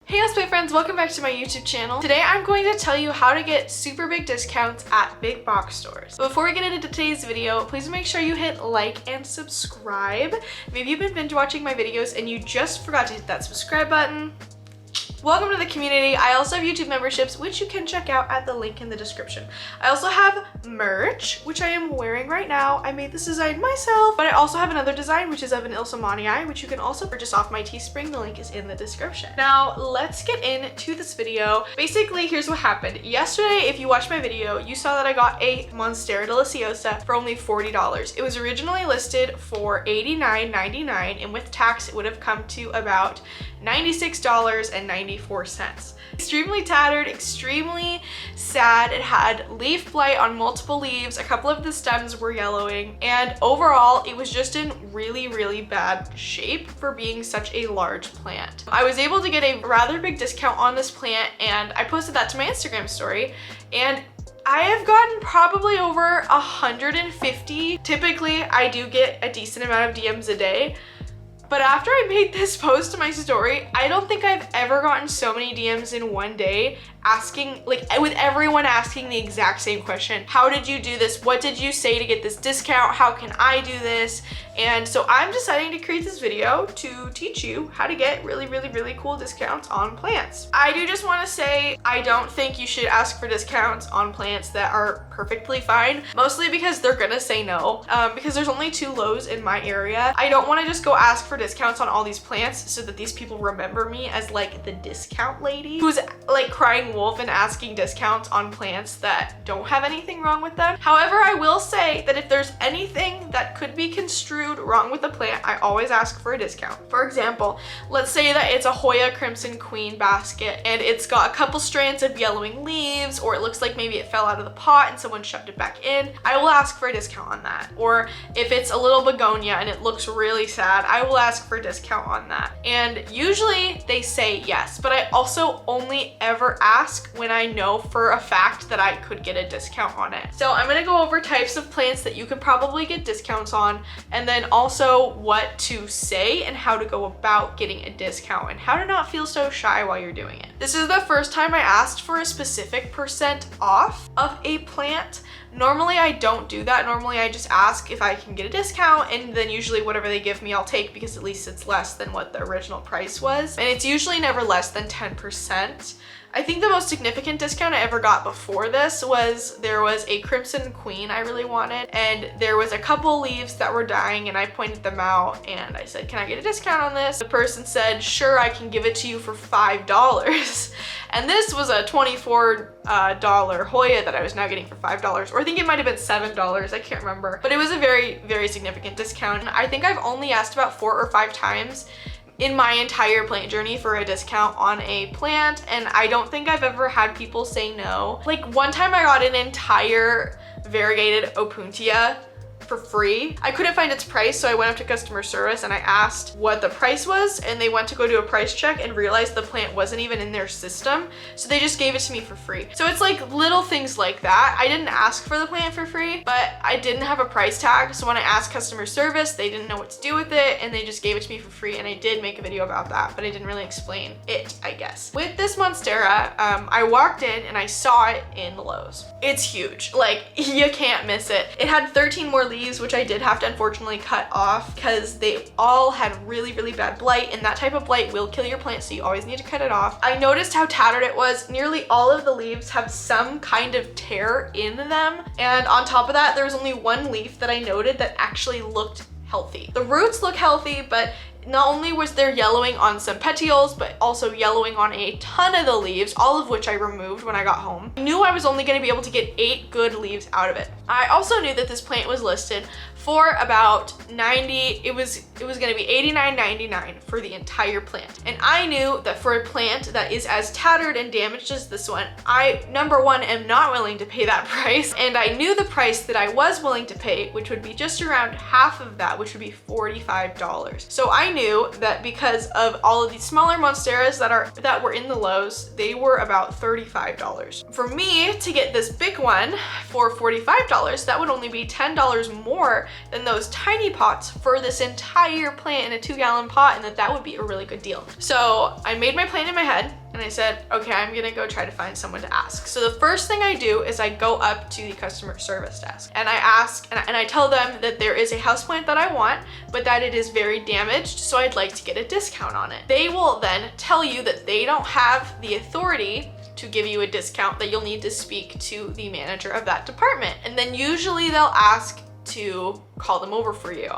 Hey Houseplant friends, welcome back to my YouTube channel. Today I'm going to tell you how to get super big discounts at big box stores. But before we get into today's video, please make sure you hit like and subscribe. Maybe you've been binge watching my videos and you just forgot to hit that subscribe button. Welcome to the community. I also have YouTube memberships, which you can check out at the link in the description. I also have merch, which I am wearing right now. I made this design myself, but I also have another design, which is of an Ilsa Manii, which you can also purchase off my Teespring. The link is in the description. Now, let's get into this video. Basically, here's what happened. Yesterday, if you watched my video, you saw that I got a Monstera Deliciosa for only $40. It was originally listed for $89.99, and with tax, it would have come to about $96.94. Extremely tattered, extremely sad. It had leaf blight on multiple leaves. A couple of the stems were yellowing, and overall it was just in really bad shape for being such a large plant. I was able to get a rather big discount on this plant, and I posted that to my Instagram story, and I have gotten probably over 150. Typically, I do get a decent amount of DMs a day. But after I made this post to my story, I don't think I've ever gotten so many DMs in one day asking, like, with everyone asking the exact same question. How did you do this? What did you say to get this discount? How can I do this? And so I'm deciding to create this video to teach you how to get really cool discounts on plants. I do just want to say, I don't think you should ask for discounts on plants that are perfectly fine, mostly because they're gonna say no, because there's only 2 Lowe's in my area. I don't want to just go ask for discounts on all these plants so that these people remember me as like the discount lady who's like crying wolf and asking discounts on plants that don't have anything wrong with them. However, I will say that if there's anything that could be construed wrong with the plant, I always ask for a discount. For example, let's say that it's a Hoya Crimson Queen basket and it's got a couple strands of yellowing leaves, or it looks like maybe it fell out of the pot and someone shoved it back in. I will ask for a discount on that. Or if it's a little begonia and it looks really sad, I will ask for a discount on that. And usually they say yes, but I also only ever ask when I know for a fact that I could get a discount on it. So I'm gonna go over types of plants that you could probably get discounts on, and then also what to say and how to go about getting a discount and how to not feel so shy while you're doing it. This is the first time I asked for a specific % off of a plant. Normally I don't do that. Normally I just ask if I can get a discount, and then usually whatever they give me I'll take, because at least it's less than what the original price was. And it's usually never less than 10%. I think the most significant discount I ever got before this was there was a Crimson Queen I really wanted, and there was a couple leaves that were dying, and I pointed them out and I said, can I get a discount on this? The person said, sure, I can give it to you for $5. And this was a $24 Hoya that I was now getting for $5, or I think it might have been $7, I can't remember. But it was a very significant discount. I think I've only asked about 4 or 5 times in my entire plant journey for a discount on a plant, and I don't think I've ever had people say no. Like, one time I got an entire variegated Opuntia for free. I couldn't find its price, so I went up to customer service and I asked what the price was, and they went to go do a price check and realized the plant wasn't even in their system, so they just gave it to me for free. So it's like little things like that. I didn't ask for the plant for free, but I didn't have a price tag, so when I asked customer service, they didn't know what to do with it, and they just gave it to me for free, and I did make a video about that, but I didn't really explain it, I guess. With this Monstera, I walked in and I saw it in the Lowe's. It's huge. Like, you can't miss it. It had 13 more leaves, which I did have to unfortunately cut off because they all had really bad blight, and that type of blight will kill your plant, so you always need to cut it off. I noticed how tattered it was. Nearly all of the leaves have some kind of tear in them, and on top of that, there was only 1 leaf that I noted that actually looked healthy. The roots look healthy, but not only was there yellowing on some petioles, but also yellowing on a ton of the leaves, all of which I removed when I got home. I knew I was only gonna be able to get 8 good leaves out of it. I also knew that this plant was listed for about 90, it was gonna be $89.99 for the entire plant. And I knew that for a plant that is as tattered and damaged as this one, I, number one, am not willing to pay that price. And I knew the price that I was willing to pay, which would be just around half of that, which would be $45. So I knew that because of all of these smaller Monsteras that were in the Lowe's, they were about $35. For me to get this big one for $45, that would only be $10 more than those tiny pots for this entire plant in a 2-gallon pot, and that would be a really good deal. So I made my plan in my head and I said, okay, I'm gonna go try to find someone to ask. So the first thing I do is I go up to the customer service desk and I ask, and I tell them that there is a houseplant that I want, but that it is very damaged, so I'd like to get a discount on it. They will then tell you that they don't have the authority to give you a discount, that you'll need to speak to the manager of that department. And then usually they'll ask to call them over for you.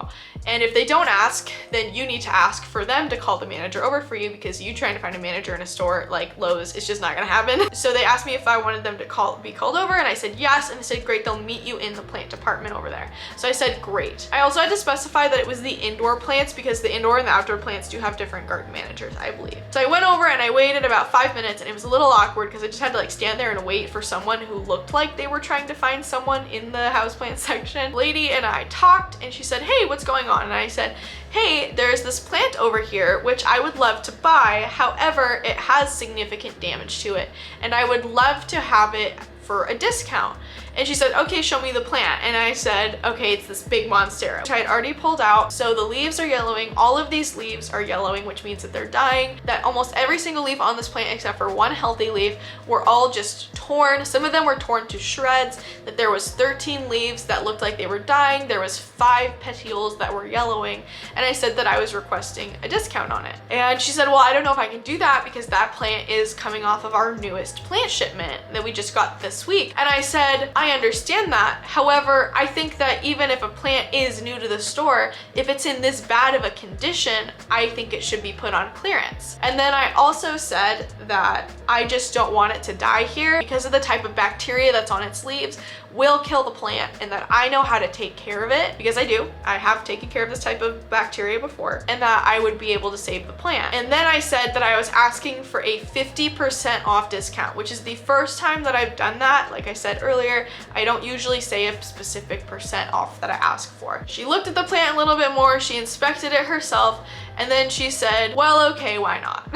And if they don't ask, then you need to ask for them to call the manager over for you, because you trying to find a manager in a store like Lowe's is just not gonna happen. So they asked me if I wanted them to be called over, and I said yes, and they said great, they'll meet you in the plant department over there. So I said great. I also had to specify that it was the indoor plants, because the indoor and the outdoor plants do have different garden managers, I believe. So I went over and I waited about 5 minutes, and it was a little awkward because I just had to like stand there and wait for someone who looked like they were trying to find someone in the houseplant section. Lady and I talked, and she said, hey, what's going on? And I said, hey, there's this plant over here which I would love to buy, however it has significant damage to it, and I would love to have it for a discount. And she said, okay, show me the plant. And I said, okay, it's this big monstera, which I had already pulled out. So the leaves are yellowing. All of these leaves are yellowing, which means that they're dying. That almost every single leaf on this plant, except for one healthy leaf, were all just torn. Some of them were torn to shreds. That there was 13 leaves that looked like they were dying. There was 5 petioles that were yellowing. And I said that I was requesting a discount on it. And she said, well, I don't know if I can do that because that plant is coming off of our newest plant shipment that we just got this week. And I said, I understand that. However, I think that even if a plant is new to the store, if it's in this bad of a condition, I think it should be put on clearance. And then I also said that I just don't want it to die here because of the type of bacteria that's on its leaves will kill the plant, and that I know how to take care of it because I do. I have taken care of this type of bacteria before, and that I would be able to save the plant. And then I said that I was asking for a 50% off discount, which is the first time that I've done that. Like I said earlier, I don't usually say a specific percent off that I ask for. She looked at the plant a little bit more, she inspected it herself, and then she said, well, okay, why not?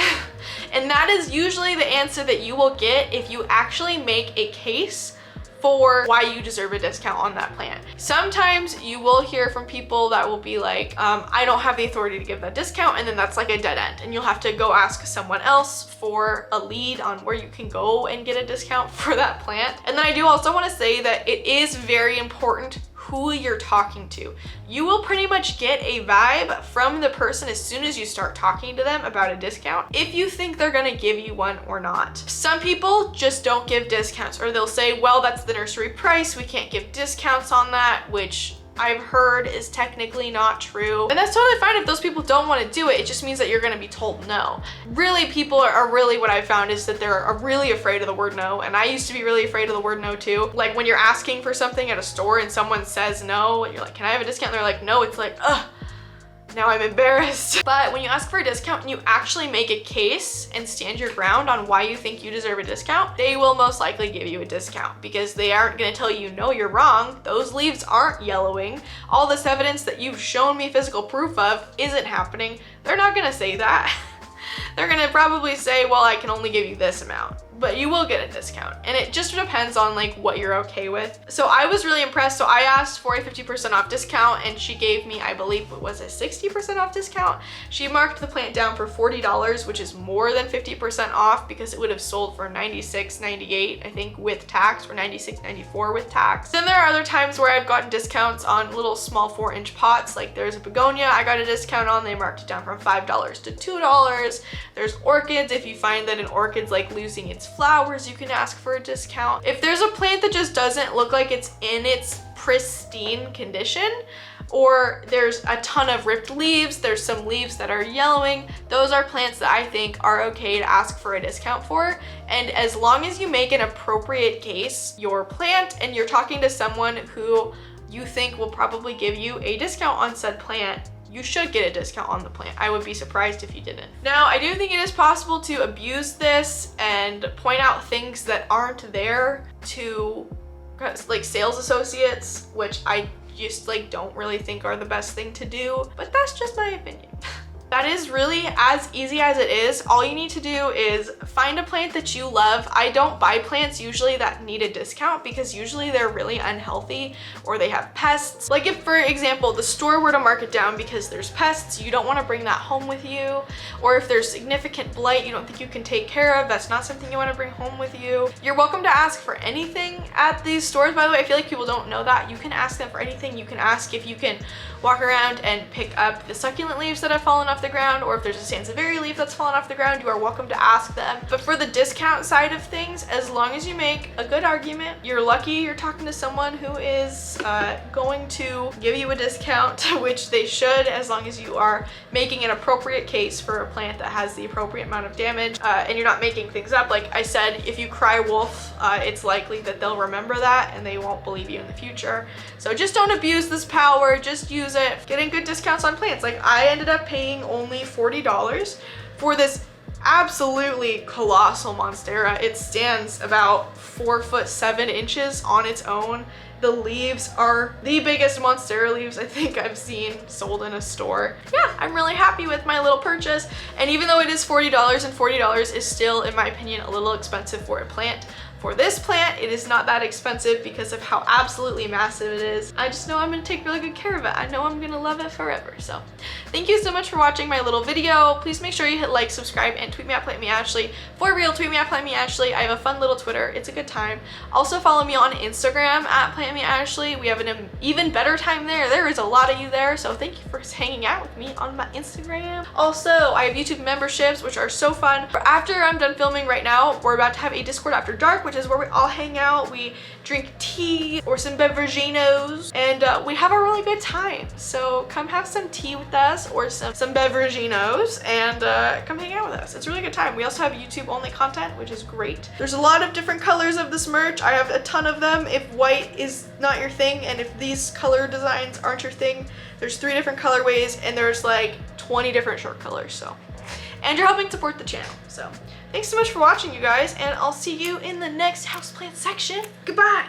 And that is usually the answer that you will get if you actually make a case for why you deserve a discount on that plant. Sometimes you will hear from people that will be like, I don't have the authority to give that discount, and then that's like a dead end, and you'll have to go ask someone else for a lead on where you can go and get a discount for that plant. And then I do also want to say that it is very important who you're talking to. You will pretty much get a vibe from the person as soon as you start talking to them about a discount, if you think they're gonna give you one or not. Some people just don't give discounts, or they'll say, well, that's the nursery price, we can't give discounts on that, which I've heard is technically not true. And that's totally fine if those people don't want to do it. It just means that you're going to be told no. Really, people are really, what I've found is that they're really afraid of the word no. And I used to be really afraid of the word no too. Like when you're asking for something at a store and someone says no, and you're like, can I have a discount? And they're like, no. It's like, ugh. Now I'm embarrassed. But when you ask for a discount and you actually make a case and stand your ground on why you think you deserve a discount, they will most likely give you a discount, because they aren't gonna tell you, no, you're wrong. Those leaves aren't yellowing. All this evidence that you've shown me physical proof of isn't happening. They're not gonna say that. They're gonna probably say, well, I can only give you this amount, but you will get a discount. And it just depends on like what you're okay with. So I was really impressed. So I asked for a 50% off discount, and she gave me, I believe it was a 60% off discount. She marked the plant down for $40, which is more than 50% off, because it would have sold for $96.98, I think, with tax, or $96.94 with tax. Then there are other times where I've gotten discounts on little small 4-inch pots. Like there's a begonia I got a discount on. They marked it down from $5 to $2. There's orchids. If you find that an orchid's like losing its flowers, you can ask for a discount. If there's a plant that just doesn't look like it's in its pristine condition, or there's a ton of ripped leaves, there's some leaves that are yellowing, those are plants that I think are okay to ask for a discount for. And as long as you make an appropriate case, your plant, and you're talking to someone who you think will probably give you a discount on said plant, you should get a discount on the plant. I would be surprised if you didn't. Now, I do think it is possible to abuse this and point out things that aren't there to like sales associates, which I just like don't really think are the best thing to do, but that's just my opinion. That is really as easy as it is. All you need to do is find a plant that you love. I don't buy plants usually that need a discount because usually they're really unhealthy or they have pests. Like if, for example, the store were to mark it down because there's pests, you don't want to bring that home with you. Or if there's significant blight you don't think you can take care of, that's not something you want to bring home with you. You're welcome to ask for anything at these stores, by the way. I feel like people don't know that. You can ask them for anything. You can ask if you can walk around and pick up the succulent leaves that have fallen off the ground, or if there's a sansevieria leaf that's fallen off the ground, you are welcome to ask them. But for the discount side of things, as long as you make a good argument, you're lucky you're talking to someone who is going to give you a discount, which they should, as long as you are making an appropriate case for a plant that has the appropriate amount of damage, and you're not making things up. Like I said, if you cry wolf, it's likely that they'll remember that and they won't believe you in the future. So just don't abuse this power, just use it. Getting good discounts on plants. Like I ended up paying only $40 for this absolutely colossal monstera. It stands about 4'7" on its own. The leaves are the biggest monstera leaves I think I've seen sold in a store. Yeah, I'm really happy with my little purchase. And even though it is $40, and $40 is still, in my opinion, a little expensive for a plant, for this plant, it is not that expensive because of how absolutely massive it is. I just know I'm gonna take really good care of it. I know I'm gonna love it forever. So thank you so much for watching my little video. Please make sure you hit like, subscribe, and tweet me at PlantMeAshley. For real, tweet me at PlantMeAshley. I have a fun little Twitter. It's a good time. Also follow me on Instagram at PlantMeAshley. We have an even better time there. There is a lot of you there, so thank you for hanging out with me on my Instagram. Also, I have YouTube memberships, which are so fun. After I'm done filming right now, we're about to have a Discord After Dark, which is where we all hang out, we drink tea or some beveraginos, and we have a really good time. So come have some tea with us or some beveraginos and come hang out with us. It's a really good time. We also have YouTube only content, which is great. There's a lot of different colors of this merch. I have a ton of them. If white is not your thing and if these color designs aren't your thing, there's 3 different colorways and there's like 20 different short colors. So, and you're helping support the channel. So thanks so much for watching, you guys, and I'll see you in the next houseplant section. Goodbye.